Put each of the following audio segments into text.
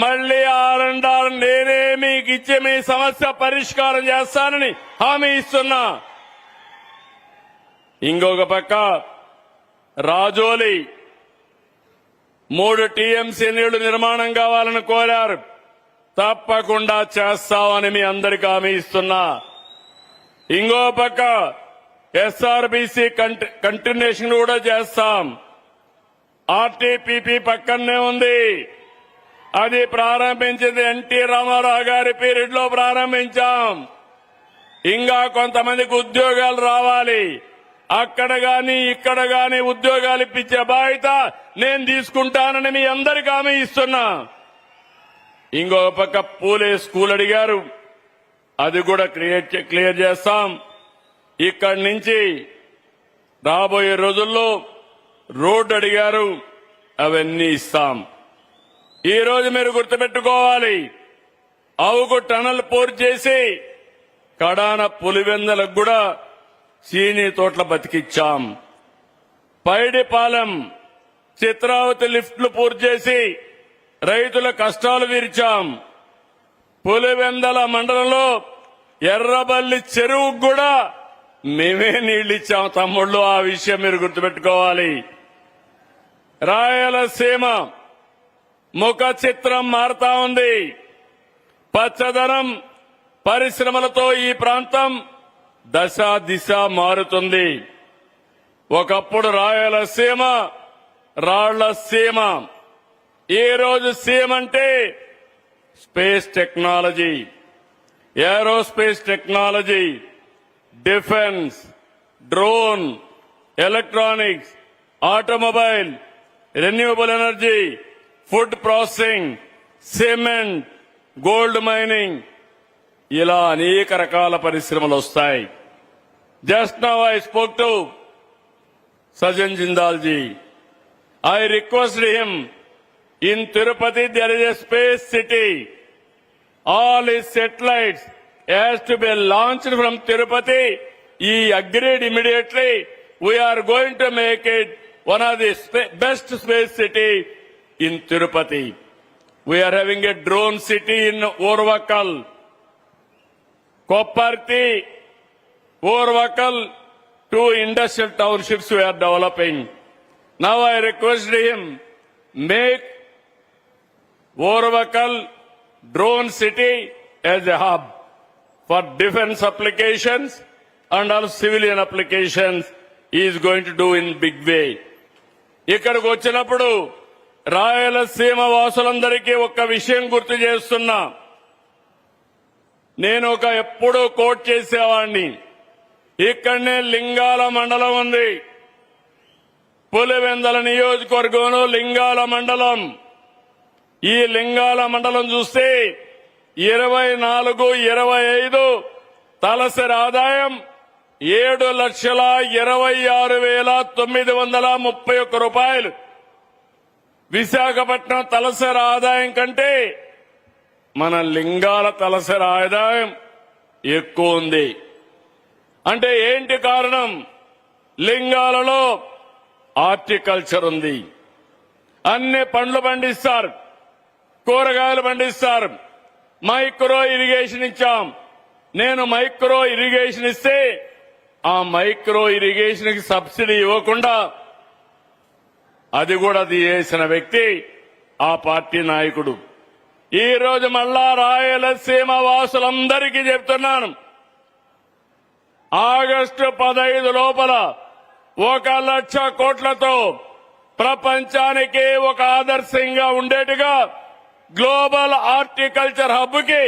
మళ్లీ ఆర్&ఆర్ నేనే మీకు ఇచ్చే మీ సమస్య పరిష్కారం చేస్తానని హామీ ఇస్తున్నా. ఇంకొక పక్క రాజోలి 3 టీఎంసీ నీళ్లు నిర్మాణం కావాలని కోరారు. తప్పకుండా చేస్తామని మీ అందరికీ హామీ ఇస్తున్నా. ఇంకో పక్క ఎస్ఆర్బీసీ కంటిన్యూషన్ కూడా చేస్తాం. ఆర్టీపీపీ పక్కనే ఉంది. అది ప్రారంభించింది ఎన్టీ రామారావు గారి పీరియడ్ లో ప్రారంభించాం. ఇంకా కొంతమందికి ఉద్యోగాలు రావాలి. అక్కడ గాని ఇక్కడ గాని ఉద్యోగాలు ఇప్పించే బాధ్యత నేను తీసుకుంటానని మీ అందరికీ హామీ ఇస్తున్నా. ఇంకొక పక్క పూలే స్కూల్ అడిగారు. అది కూడా క్లియర్ చేస్తాం. ఇక్కడి నుంచి రాబోయే రోజుల్లో రోడ్డు అడిగారు, అవన్నీ ఇస్తాం. ఈ రోజు మీరు గుర్తుపెట్టుకోవాలి, అవుకు టనల్ పూర్తి చేసి కడాన పులివెందలకు కూడా చీనీ తోట్ల బతికిచ్చాం. పైడిపాలెం చిత్రావతి లిఫ్ట్లు పూర్తి చేసి రైతుల కష్టాలు తీర్చాం. పులివెందల మండలంలో ఎర్రబల్లి చెరువుకు కూడా మేమే నీళ్లిచ్చాం తమ్ముళ్ళు. ఆ విషయం మీరు గుర్తుపెట్టుకోవాలి. రాయలసీమ ముఖ చిత్రం మారుతా ఉంది. పచ్చదనం పరిశ్రమలతో ఈ ప్రాంతం దశ దిశ మారుతుంది. ఒకప్పుడు రాయలసీమ రాళ్ల సీమ. ఈ రోజు సీమ అంటే space technology, aerospace technology, defence, drone, electronics, automobile, renewable energy, food processing, cement, gold mining, ఇలా అనేక రకాల పరిశ్రమలు వస్తాయి. Just now I spoke to Sajjan Jindal ji. I requested him, in Tirupati there is a space city. All his satellites has to be launched from Tirupati. He agreed immediately. We are going to make it one of the best space city in Tirupati. We are having a drone city in Orvakal. Kopparthi, Orvakal, 2 industrial townships we are developing. Now I request him, make Orvakal drone city as a hub for defense applications and also civilian applications. He is going to do in big way. ఇక్కడికి వచ్చినప్పుడు రాయలసీమ వాసులందరికీ ఒక్క విషయం గుర్తు చేస్తున్నా. నేను ఎప్పుడూ coat చేసేవాడిని. ఇక్కడనే లింగాల మండలం ఉంది. పులివెందల నియోజకవర్గంలో లింగాల మండలం. ఈ లింగాల మండలం చూస్తే 24-25 తలసరి ఆదాయం 7,26,931 రూపాయలు. విశాఖపట్నం తలసరి ఆదాయం కంటే మన లింగాల తలసరి ఆదాయం ఎక్కువ ఉంది. అంటే ఏంటి కారణం? లింగాలలో హార్టికల్చర్ ఉంది. అన్ని పండ్లు పండిస్తారు, కూరగాయలు పండిస్తారు. మైక్రో ఇరిగేషన్ ఇచ్చాం. నేను మైక్రో ఇరిగేషన్ ఇస్తే ఆ మైక్రో ఇరిగేషన్ కి సబ్సిడీ ఇవ్వకుండా అది కూడా తీసేసిన వ్యక్తి ఆ పార్టీ నాయకుడు. ఈ రోజు మళ్ళా రాయలసీమ వాసులందరికీ చెప్తున్నాను, ఆగస్టు 15 లోపల 1,00,000 కోట్లతో ప్రపంచానికి ఒక ఆదర్శంగా ఉండేట్టుగా గ్లోబల్ హార్టికల్చర్ హబ్ కి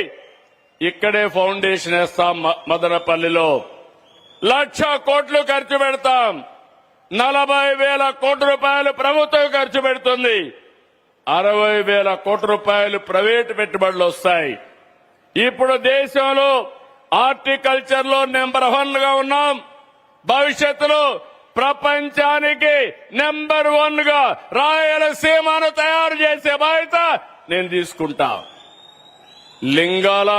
ఇక్కడే ఫౌండేషన్ వేస్తాం. మదనపల్లిలో 1,00,000 కోట్లు ఖర్చు పెడతాం. 40,000 కోట్ల రూపాయలు ప్రభుత్వం ఖర్చు పెడుతుంది. 60,000 కోట్ల రూపాయలు ప్రైవేటు పెట్టుబడులు వస్తాయి. ఇప్పుడు దేశంలో హార్టికల్చర్ లో నెంబర్ 1 గా ఉన్నాం. భవిష్యత్తులో ప్రపంచానికి నెంబర్ 1 గా రాయలసీమను తయారు చేసే బాధ్యత నేను తీసుకుంటా. లింగాల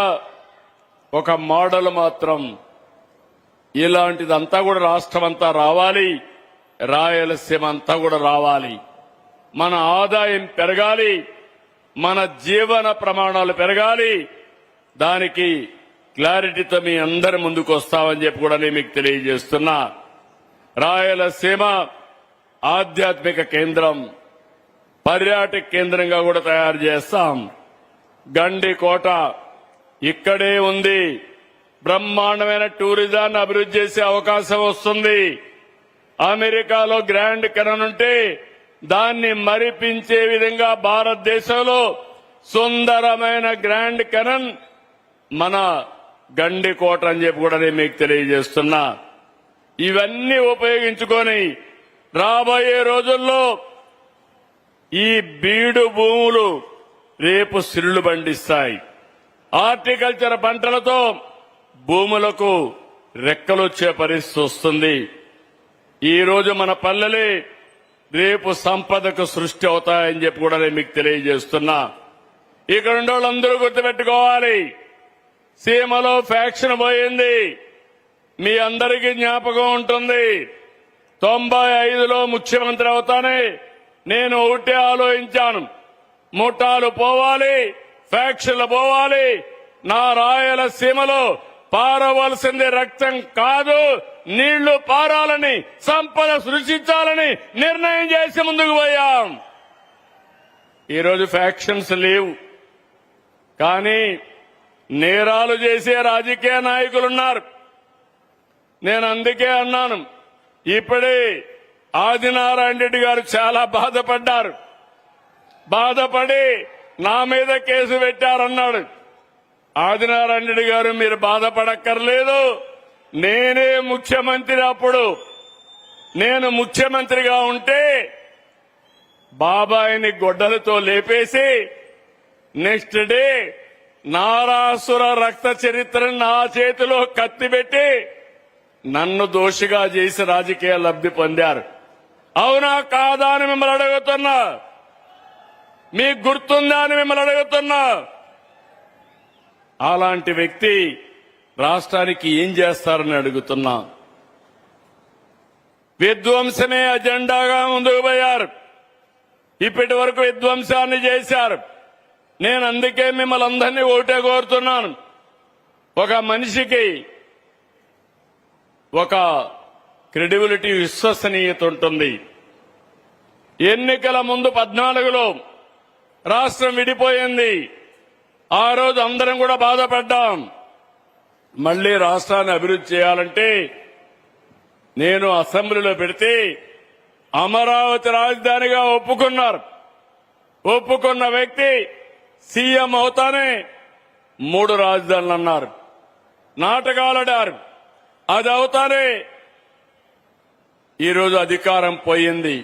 ఒక మోడల్ మాత్రం. ఇలాంటిదంతా కూడా రాష్ట్రం అంతా రావాలి, రాయలసీమ అంతా కూడా రావాలి. మన ఆదాయం పెరగాలి, మన జీవన ప్రమాణాలు పెరగాలి. దానికి క్లారిటీతో మీ అందరి ముందుకు వస్తామని చెప్పి కూడా నేను మీకు తెలియజేస్తున్నా. రాయలసీమ ఆధ్యాత్మిక కేంద్రం, పర్యాటక కేంద్రంగా కూడా తయారు చేస్తాం. గండికోట ఇక్కడే ఉంది. బ్రహ్మాండమైన టూరిజాన్ని అభివృద్ధి చేసే అవకాశం వస్తుంది. అమెరికాలో గ్రాండ్ కెనాన్ ఉంటే దాన్ని మరిపించే విధంగా భారతదేశంలో సుందరమైన గ్రాండ్ కెనాన్ మన గండికోట అని చెప్పి కూడా నేను మీకు తెలియజేస్తున్నా. ఇవన్నీ ఉపయోగించుకొని రాబోయే రోజుల్లో ఈ బీడు భూములు రేపు సిరులు బండిస్తాయి. హార్టికల్చర్ పంటలతో భూములకు రెక్కలొచ్చే పరిస్థితి వస్తుంది. ఈ రోజు మన పల్లెలే రేపు సంపదకు సృష్టి అవుతాయని చెప్పి కూడా నేను మీకు తెలియజేస్తున్నా. ఇక్కడ ఉండే వాళ్ళందరూ గుర్తుపెట్టుకోవాలి, సీమలో ఫ్యాక్షన్ పోయింది. మీ అందరికీ జ్ఞాపకం ఉంటుంది. 95లో ముఖ్యమంత్రి అవుతానే నేను ఒకటే ఆలోచించాను, ముఠాలు పోవాలి, ఫ్యాక్షన్లు పోవాలి. నా రాయలసీమలో పారవలసింది రక్తం కాదు, నీళ్లు పారాలని, సంపద సృష్టించాలని నిర్ణయం చేసి ముందుకు పోయాం. ఈరోజు ఫ్యాక్షన్స్ లేవు, కానీ నేరాలు చేసే రాజకీయ నాయకులున్నారు. నేను అందుకే అన్నాను, ఇప్పుడే ఆదినారాయణ రెడ్డి గారు చాలా బాధపడ్డారు. బాధపడి నా మీద కేసు పెట్టారన్నాడు. ఆదినారాయణ రెడ్డి గారు మీరు బాధపడక్కర్లేదు, నేనే ముఖ్యమంత్రి. అప్పుడు నేను ముఖ్యమంత్రిగా ఉంటే బాబాయిని గొడ్డలతో లేపేసి నెక్స్ట్ డే నారాసుర రక్త చరిత్రను నా చేతిలో కత్తి పెట్టి నన్ను దోషిగా చేసి రాజకీయ లబ్ధి పొందారు. అవునా కాదా అని మిమ్మల్ని అడుగుతున్నా. మీకు గుర్తుందా అని మిమ్మల్ని అడుగుతున్నా. అలాంటి వ్యక్తి రాష్ట్రానికి ఏం చేస్తారని అడుగుతున్నా. విధ్వంసమే అజెండాగా ముందుకు పోయారు. ఇప్పటి వరకు విధ్వంసాన్ని చేశారు. నేను అందుకే మిమ్మల్ని అందరినీ ఒకటే కోరుతున్నాను, ఒక మనిషికి ఒక క్రెడిబిలిటీ, విశ్వసనీయత ఉంటుంది. ఎన్నికల ముందు 14లో రాష్ట్రం విడిపోయింది. ఆ రోజు అందరం కూడా బాధపడ్డాం. మళ్లీ రాష్ట్రాన్ని అభివృద్ధి చేయాలంటే నేను అసెంబ్లీలో పెడితే అమరావతి రాజధానిగా ఒప్పుకున్నారు. ఒప్పుకున్న వ్యక్తి సీఎం అవుతానే 3 రాజధానులు అన్నారు, నాటకాలాడారు. అది అవుతానే ఈరోజు అధికారం పోయింది.